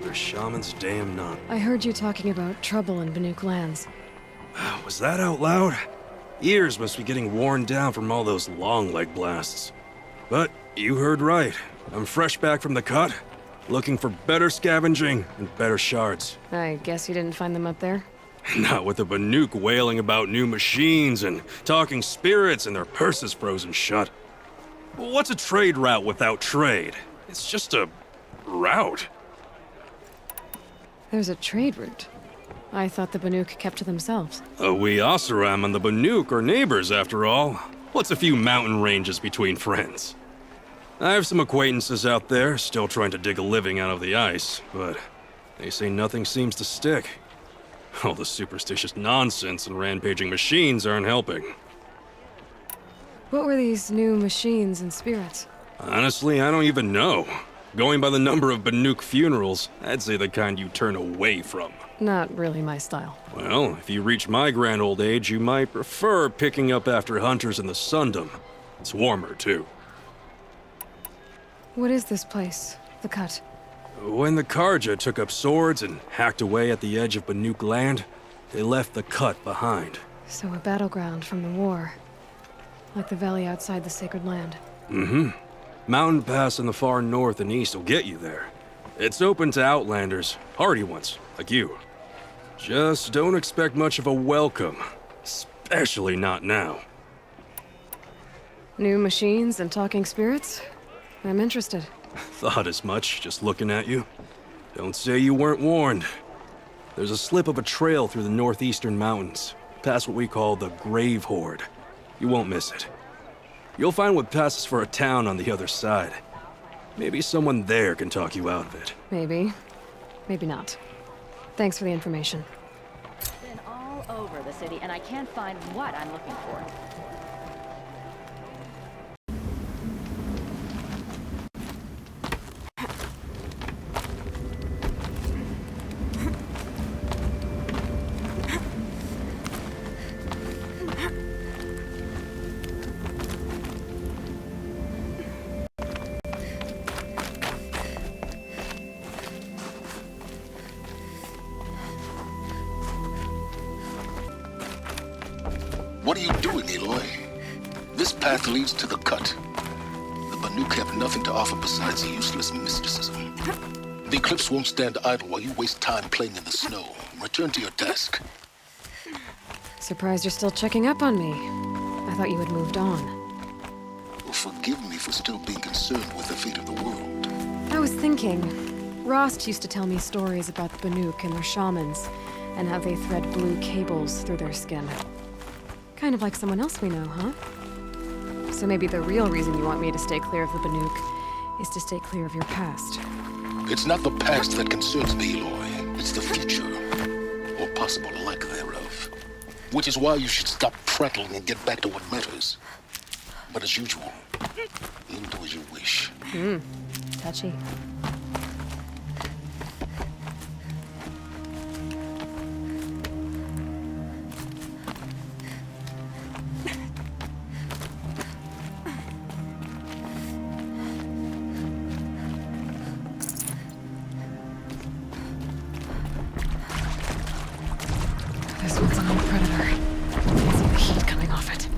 They're shamans, damn none. I heard you talking about trouble in Banuk lands. Was that out loud? Ears must be getting worn down from all those long leg blasts. But you heard right. I'm fresh back from the cut, looking for better scavenging and better shards. I guess you didn't find them up there? Not with the Banuk wailing about new machines and talking spirits and their purses frozen shut. What's a trade route without trade? It's just a route. There's a trade route. I thought the Banuk kept to themselves. We Oseram and the Banuk are neighbors, after all. What's a few mountain ranges between friends? I have some acquaintances out there, still trying to dig a living out of the ice, but they say nothing seems to stick. All the superstitious nonsense and rampaging machines aren't helping. What were these new machines and spirits? Honestly, I don't even know. Going by the number of Banuk funerals, I'd say the kind you turn away from. Not really my style. Well, if you reach my grand old age, you might prefer picking up after hunters in the Sundom. It's warmer, too. What is this place? The Cut? When the Karja took up swords and hacked away at the edge of Banuk land, they left the Cut behind. So a battleground from the war. Like the valley outside the Sacred Land. Mm-hmm. Mountain Pass in the far north and east will get you there. It's open to outlanders, hardy ones, like you. Just don't expect much of a welcome. Especially not now. New machines and talking spirits? I'm interested. Thought as much, just looking at you. Don't say you weren't warned. There's a slip of a trail through the northeastern mountains, past what we call the Grave Horde. You won't miss it. You'll find what passes for a town on the other side. Maybe someone there can talk you out of it. Maybe. Maybe not. Thanks for the information. Been all over the city, and I can't find what I'm looking for. What are you doing, Aloy? This path leads to the Cut. The Banuk have nothing to offer besides useless mysticism. The Eclipse won't stand idle while you waste time playing in the snow. Return to your task. Surprised you're still checking up on me. I thought you had moved on. Well, forgive me for still being concerned with the fate of the world. I was thinking, Rost used to tell me stories about the Banuk and their shamans, and how they thread blue cables through their skin. Kind of like someone else we know, huh? So maybe the real reason you want me to stay clear of the Banuk is to stay clear of your past. It's not the past that concerns me, Aloy. It's the future, or possible lack thereof. Which is why you should stop prattling and get back to what matters. But as usual, you'll do as you wish. Touchy. This one's an old predator. I can see the heat coming off it.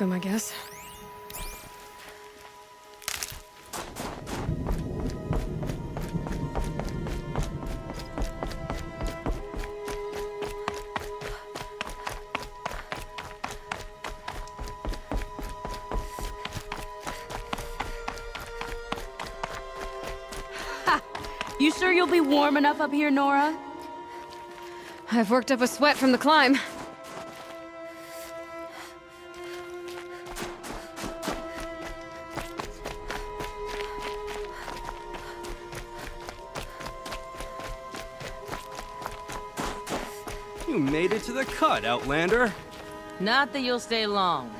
them, I guess. You sure you'll be warm enough up here, Nora? I've worked up a sweat from the climb. You made it to the cut, Outlander. Not that you'll stay long.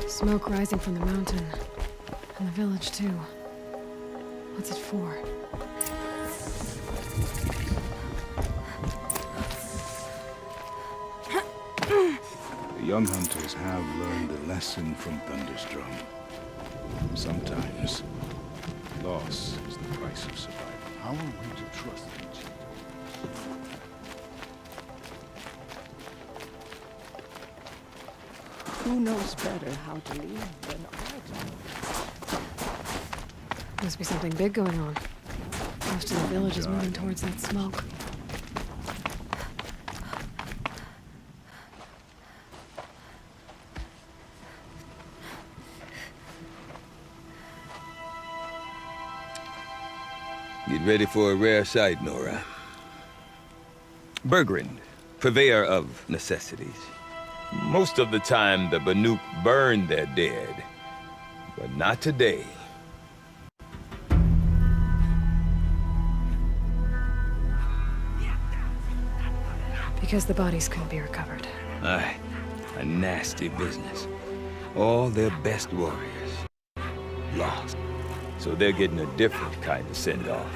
Smoke rising from the mountain. And the village, too. What's it for? The young hunters have learned a lesson from Thunderstrom. Sometimes, loss is the price of survival. How are we to trust each other? Who knows better how to live than I do? Must be something big going on. Most of the village is moving towards that smoke. Get ready for a rare sight, Nora. Bergrand, purveyor of necessities. Most of the time, the Banuk burn their dead. But not today. Because the bodies couldn't be recovered. Aye, a nasty business. All their best warriors lost. So they're getting a different kind of send-off.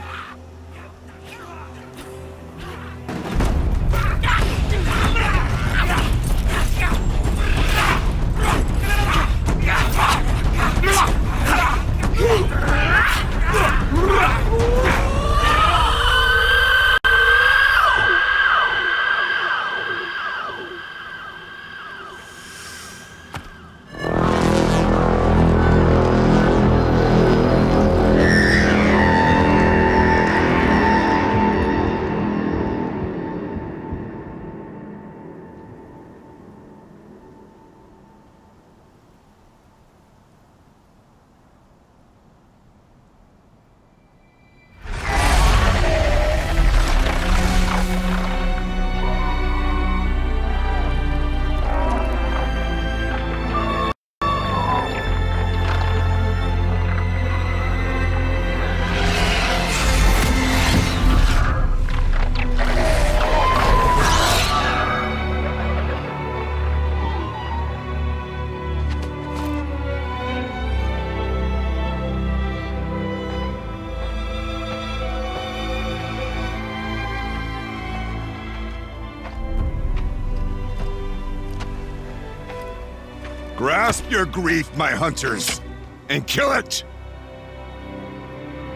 Grasp your grief, my hunters, and kill it!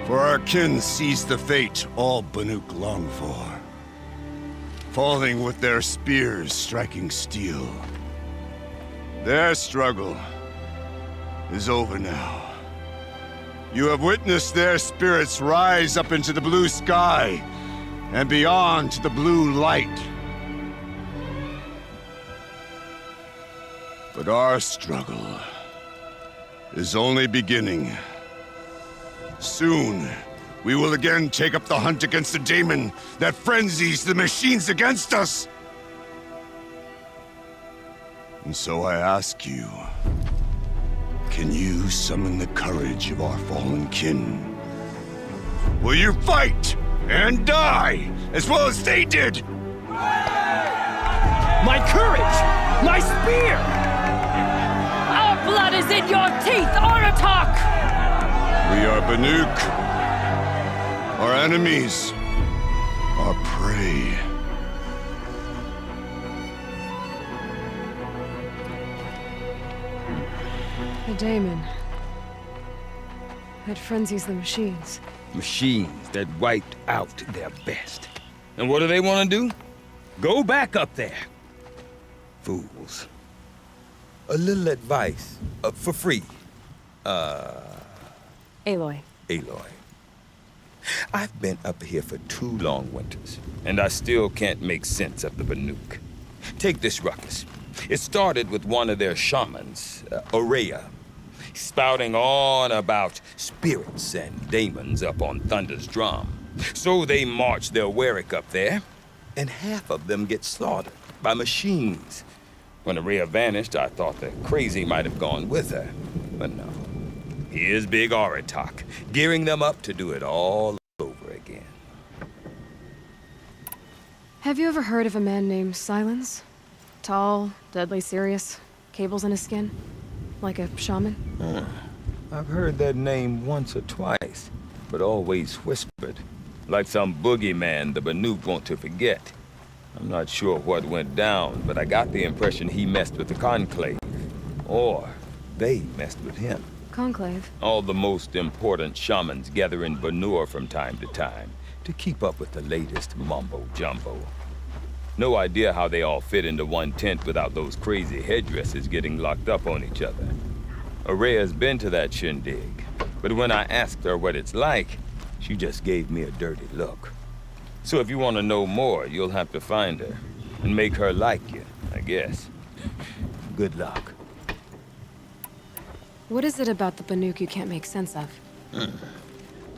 For our kin sees the fate all Banuk long for. Falling with their spears striking steel. Their struggle is over now. You have witnessed their spirits rise up into the blue sky and beyond to the blue light. But our struggle is only beginning. Soon, we will again take up the hunt against the daemon that frenzies the machines against us. And so I ask you, can you summon the courage of our fallen kin? Will you fight and die as well as they did? My courage! My spear! Our blood is in your teeth, Aratak! We are Banuk. Our enemies are prey. The daemon. That frenzies the machines. Machines that wiped out their best. And what do they want to do? Go back up there. Fools. A little advice, for free. Aloy. Aloy. I've been up here for 2 long winters, and I still can't make sense of the Banuk. Take this ruckus. It started with one of their shamans, Ourea, spouting on about spirits and demons up on Thunder's drum. So they march their Werik up there, and half of them get slaughtered by machines. When Ourea vanished, I thought the crazy might have gone with her, but no. Here's Big Aratak, gearing them up to do it all over again. Have you ever heard of a man named Silence? Tall, deadly serious, cables in his skin? Like a shaman? I've heard that name once or twice, but always whispered. Like some boogeyman the Banuk want to forget. I'm not sure what went down, but I got the impression he messed with the Conclave. Or they messed with him. Conclave? All the most important shamans gather in Banur from time to time to keep up with the latest mumbo-jumbo. No idea how they all fit into one tent without those crazy headdresses getting locked up on each other. Ourea's been to that shindig, but when I asked her what it's like, she just gave me a dirty look. So if you want to know more, you'll have to find her and make her like you, I guess. Good luck. What is it about the Banuk you can't make sense of?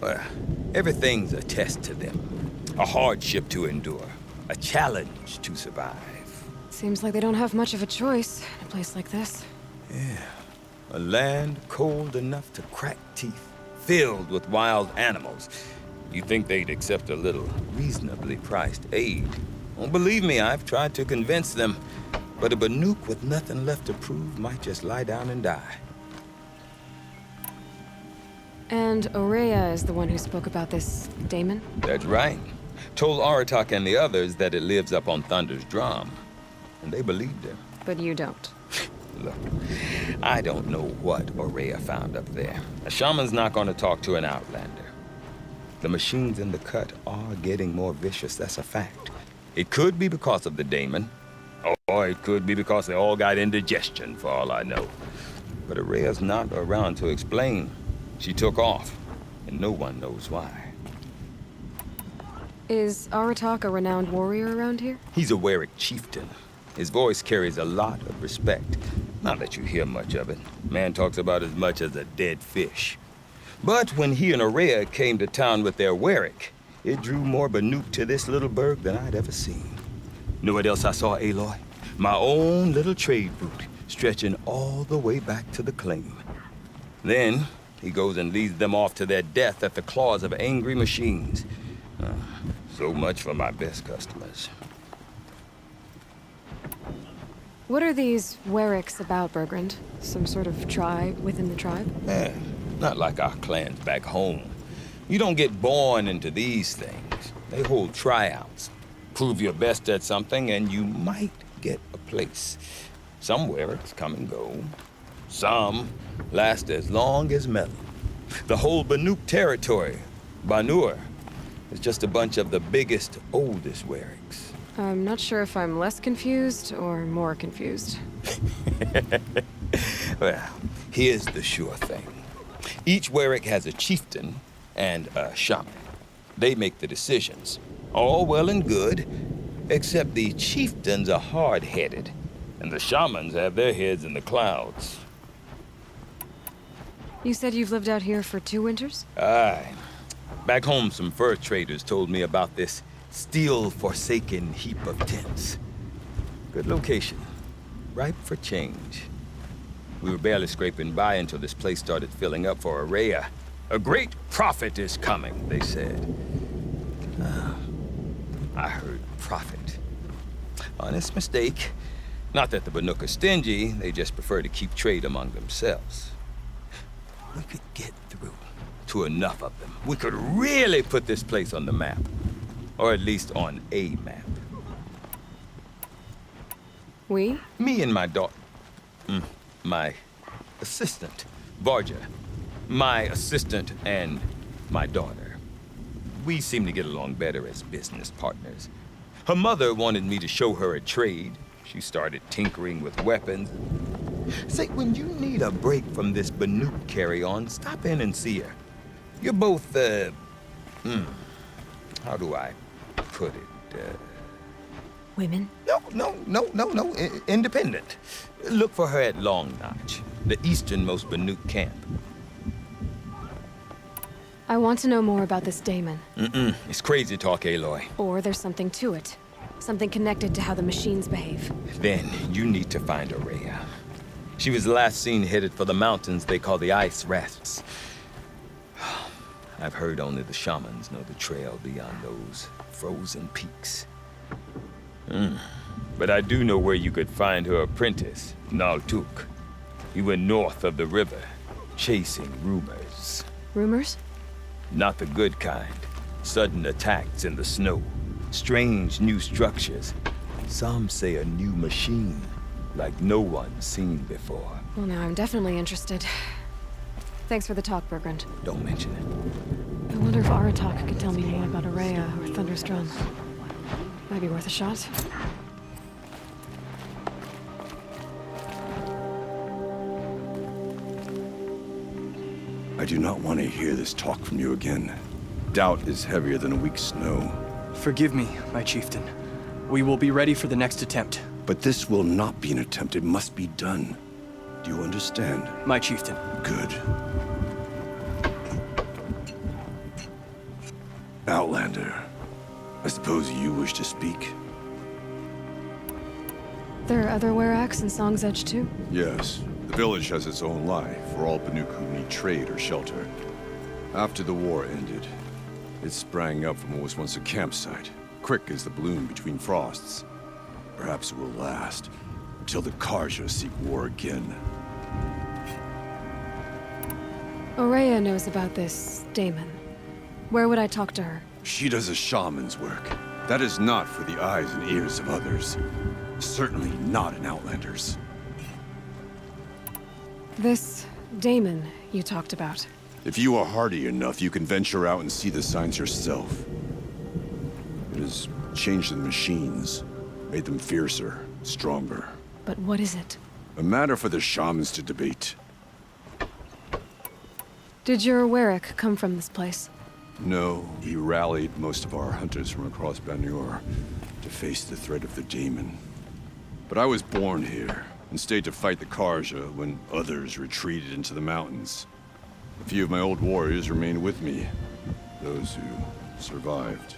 Well, everything's a test to them. A hardship to endure. A challenge to survive. Seems like they don't have much of a choice in a place like this. Yeah. A land cold enough to crack teeth, filled with wild animals. You'd think they'd accept a little reasonably priced aid. Well, believe me, I've tried to convince them, but a Banuk with nothing left to prove might just lie down and die. And Ourea is the one who spoke about this daemon? That's right. Told Aratak and the others that it lives up on Thunder's drum. And they believed him. But you don't. Look, I don't know what Ourea found up there. A shaman's not going to talk to an outlander. The machines in the cut are getting more vicious, that's a fact. It could be because of the daemon, or it could be because they all got indigestion, for all I know. But Ourea's not around to explain. She took off, and no one knows why. Is Aratak a renowned warrior around here? He's a Werik chieftain. His voice carries a lot of respect. Not that you hear much of it. Man talks about as much as a dead fish. But when he and Ourea came to town with their Werik, it drew more Banuk to this little burg than I'd ever seen. Know what else I saw, Aloy? My own little trade route, stretching all the way back to the claim. Then, he goes and leads them off to their death at the claws of angry machines. So much for my best customers. What are these Weriks about, Bergrand? Some sort of tribe within the tribe? Not like our clans back home. You don't get born into these things. They hold tryouts. Prove your best at something and you might get a place. Some Weriks come and go. Some last as long as metal. The whole Banuk territory, Banur, is just a bunch of the biggest, oldest Weriks. I'm not sure if I'm less confused or more confused. Well, here's the sure thing. Each Werik has a chieftain and a shaman. They make the decisions. All well and good, except the chieftains are hard-headed, and the shamans have their heads in the clouds. You said you've lived out here for 2 winters? Aye. Back home, some fur traders told me about this steel-forsaken heap of tents. Good location. Ripe for change. We were barely scraping by until this place started filling up for Ourea. A great prophet is coming, they said. I heard prophet. Honest mistake. Not that the Banuk are stingy, they just prefer to keep trade among themselves. We could get through to enough of them. We could really put this place on the map. Or at least on a map. We? Me and my daughter. My assistant, Varja. My assistant and my daughter. we seem to get along better as business partners. Her mother wanted me to show her a trade. She started tinkering with weapons. Say, when you need a break from this Banuk carry-on, stop in and see her. You're both, how do I put it? Women? No. Independent. Look for her at Long Notch, the easternmost Banuk camp. I want to know more about this Damon. It's crazy talk, Aloy. Or there's something to it. Something connected to how the machines behave. Then you need to find Ourea. She was last seen headed for the mountains they call the Ice Rafts. I've heard only the shamans know the trail beyond those frozen peaks. But I do know where you could find her apprentice, Naltuk. He went north of the river, chasing rumors. Rumors? Not the good kind. Sudden attacks in the snow. Strange new structures. Some say a new machine, like no one's seen before. Well, now I'm definitely interested. Thanks for the talk, Bergrand. Don't mention it. I wonder if Aratak could tell me more about Ourea or Thunderstrom. Might be worth a shot. I do not want to hear this talk from you again. Doubt is heavier than a week's snow. Forgive me, my chieftain. We will be ready for the next attempt. But this will not be an attempt. It must be done. Do you understand? My chieftain. Good. Outlander, I suppose you wish to speak? There are other Weraks in Song's Edge too? Yes. The village has its own life for all Banuk who need trade or shelter. After the war ended, it sprang up from what was once a campsite, quick as the bloom between frosts. Perhaps it will last, until the Karja seek war again. Ourea knows about this Damon. Where would I talk to her? She does a shaman's work. That is not for the eyes and ears of others. Certainly not an Outlander's. This Damon you talked about. If you are hardy enough, you can venture out and see the signs yourself. It has changed the machines, made them fiercer, stronger. But what is it? A matter for the shamans to debate. Did your Werak come from this place? No, he rallied most of our hunters from across Banur to face the threat of the Damon. But I was born here, and stayed to fight the Karja when others retreated into the mountains. A few of my old warriors remained with me, those who survived.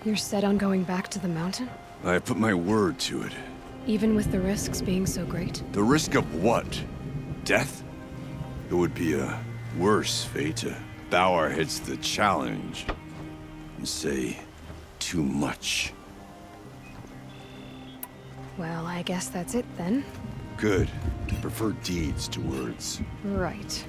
You're set on going back to the mountain? I have put my word to it. Even with the risks being so great? The risk of what? Death? It would be a worse fate to bow our heads to the challenge and say too much. Well, I guess that's it then. Good. I prefer deeds to words. Right.